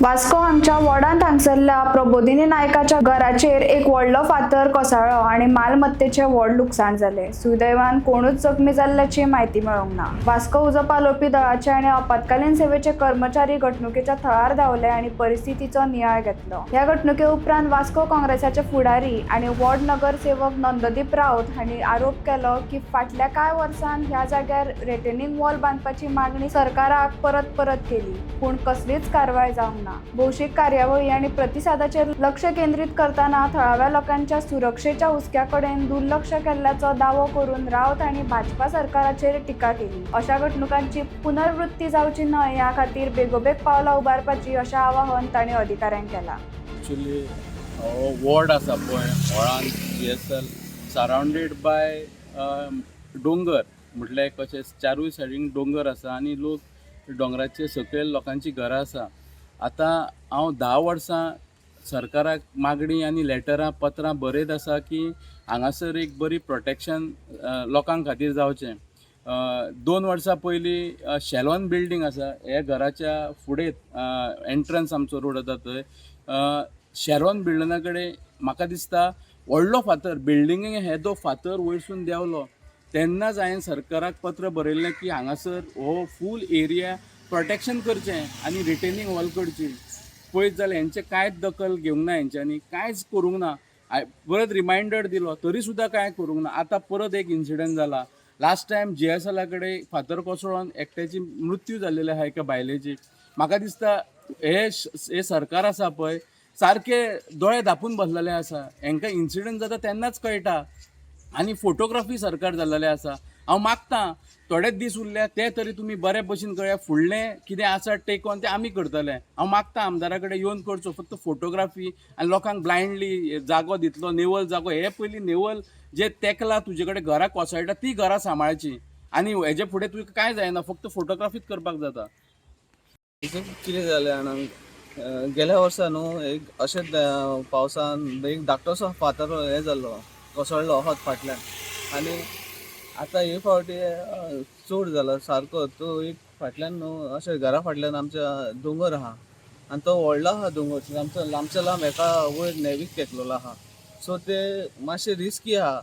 वास्को हांगच्या वॉर्डांत हांगसरल्या प्रबोधिनी नायकाच्या घराचेर एक व्हडलो फातर कोसळ्ळो आनी मालमत्तेचे व्हड लुकसाण जाले। सुदैवान कोणूच जखमी जाल्ल्याची म्हायती मेळोंक ना। वास्को उजो पालोवपी दळाचे आनी आपतकालीन सेवेचे कर्मचारी घटणुकेच्या थळार धांवले आनी परिस्थितीचो नियाळ घेतलो। ह्या घटणुके उपरांत वास्को काँग्रेसाचे फुडारी आनी वॉर्ड नगरसेवक नंददीप राऊत हांणी आरोप केलो की फाटल्या कांय वर्सांत ह्या जाग्यार रिटेनिंग वॉल बांदपाची मागणी सरकाराक परत केली, पूण कसलीच कारवाय जावंक ना। भौशीक कार्यावळी आणि प्रतिसादाचेर लक्ष केंद्रित करताना थळाव्या लोकांच्या सुरक्षेच्या हुस्क्याकडेन दुर्लक्ष केल्ल्याचो दावो करून रावत आणि भाजपा सरकाराचेर टिका केली। अशा घटणुकांची पुनरावृत्ती जावची न्हय ह्या खातीर बेगोबेग पावलां उबारपाची अशें आवाहन तांणी अधिकाऱ्यांक केलां। एक्चुअली वॉर्ड आसा पळय व्हळान GSL सरावंडेड बाय डोंगर, म्हटल्यार कशें चारूय सायडीन डोंगर आसा आनी लोक डोंगराचे सकयल लोकांची घरां आसा। आतां हांव 10 वर्सां सरकाराक मागणी आनी लेटरां पत्रां बरयत आसा की हांगासर एक बरी प्रोटेक्शन लोकांक खातीर जावचें। 2 वर्सां पयलीं शेलॉन बिल्डींग आसा, हे घराच्या फुडें एंट्रन्स आमचो रोड आसा थंय शेरॉन बिल्डिंगा कडेन म्हाका दिसता व्हडलो फातर बिल्डिंगेक येदो फातर वयरसून देंवलो। तेन्नाच हांवें सरकाराक पत्र बरयल्लें की हांगासर हो फूल एरिया प्रोटेक्शन करचें आनी रिटेनिंग वॉल करची। पळयत जाल्यार हेंचे कांयच दखल घेवंक ना, हेंच्यांनी कांयच करूंक ना। परत रिमांयडर दिलो तरी सुद्दां कांय करूंक ना। आतां परत एक इन्सिडंट जाला, लास्ट टायम GSL कडेन फातर कोसळोन एकट्याची मृत्यू जाल्लेली आहा एका बायलेची। म्हाका दिसता हे सरकार आसा पळय सारके दोळे धांपून बसलेले आसा। हांकां इन्सिडंट जाता तेन्नाच कळटा आनी फोटोग्राफी सरकार जाल्लेलें आसा। हांव मागतां थोडेच दीस उरल्या ते तरी तुमी बरे भशेन कळया, फुडलें कितें आसा टेक ऑन तें आमी करतले। हांव मागतां आमदारा कडेन येवन करचो, फक्त फोटोग्राफी आनी लोकांक ब्लायंडली जागो दितलो नेवल जागो, हे पयलीं नेवल जे तेकला तुजे कडेन घरां कोसळटा ती घरां सांबाळची आनी हेजे फुडें तुका कांय जायना, फक्त फोटोग्राफीच करपाक जाता। कितें जालें जाणा, गेल्या वर्सा न्हू एक अशेंच पावसान एक धाकटोसो फातर हें जाल्लो कोसळ्ळो होच फाटल्यान आनी आतां हे फावटी चड जाला सारको। तो एक फाटल्यान न्हू अशें घरा फाटल्यान आमच्या दोंगर आहा आनी तो व्हडलो आहा दोंगर, आमचो लांबच्या लांब एका वयर नेवीक तेकलेलो आहा। सो ते मातशें रिस्की आहा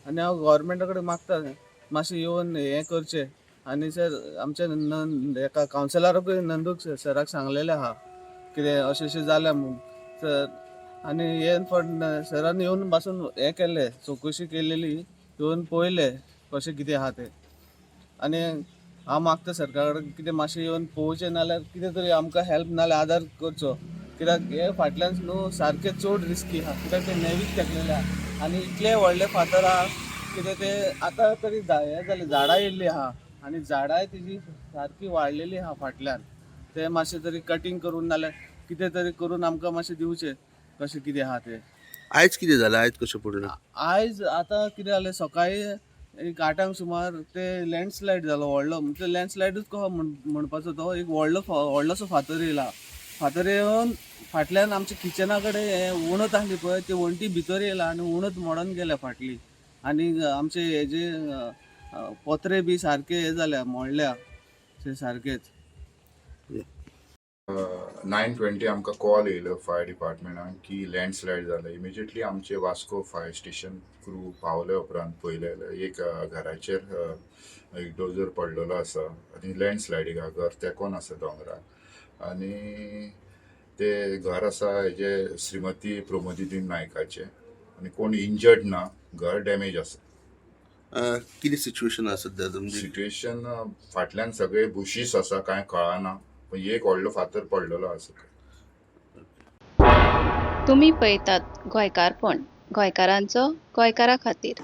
आनी हांव गव्हर्मेंटा कडेन मागता मातशें येवन हें करचें। आनी सर आमच्या एका कावन्सिलराकूय नंदूक सराक सांगलेलें आहा कितें अशें जालें म्हूण सर, आनी हे सरान येवन पासून हें केल्लें चवकशी केलेली, येवन पळयलें कशें कितें आहा तें। आनी हांव मागता सरकारा कडेन कितें मातशें येवन पळोवचें, नाल्यार कितें तरी आमकां हेल्प नाल्यार आदार करचो, कित्याक हे फाटल्यान न्हू सारकें चड रिस्की आहा, कित्याक तें नेवीक तेकलेलें आहा आनी इतले व्हडले फातर आहा कितें तें आतां तरी हें जालें झाडां येयल्लीं आहा आनी झाडांय तेजी सारकी वाडलेली आहा फाटल्यान। तें मातशें तरी कटींग करून नाल्यार कितें तरी करून आमकां मातशें दिवचें कशें कितें आहा तें। आयज कितें जालें, आयज कशें पडलें? आयज आतां कितें जालें, सकाळीं एक 8 सुमार ते लँडस्लायड जालो व्हडलो, म्हणजे लँडस्लायडूच कहो म्हणपाचो तो, एक व्हडलोसो फातर येयला। फातर येवन फाटल्यान आमच्या किचना कडेन हें वणत आहली पळय ती वणटी भितर येयला आनी वणत मोडोन गेल्या फाटली आनी आमचे हेजे पत्रे बी सारके हे जाल्या मोडल्या ते सारकेच। 9:20 आमकां कॉल येयलो फायर डिपार्टमेंटान की लँडस्लायड जालें। इमिजिएटली आमचे वास्को फायर स्टेशन क्रू पावले उपरांत पळयलें एक घराचेर एक डोजर पडलेलो आसा आनी लँडस्लायडीक घर तेकोन आसा दोंगराक आनी ते घर आसा हेजे श्रीमती प्रमोदिनी नायकाचे आनी कोण इंजर्ड ना, घर डॅमेज आसा। कितें सिच्युएशन आसा सद्या तुमची? सिच्युएशन फाटल्यान सगळे बुशीस आसा, कांय कळना, पण एक व्हडलो फातर पडलेलो आसा। तुम्ही पळयतात गोंयकारपण, गोंयकारांचो गोंयकारा खातीर।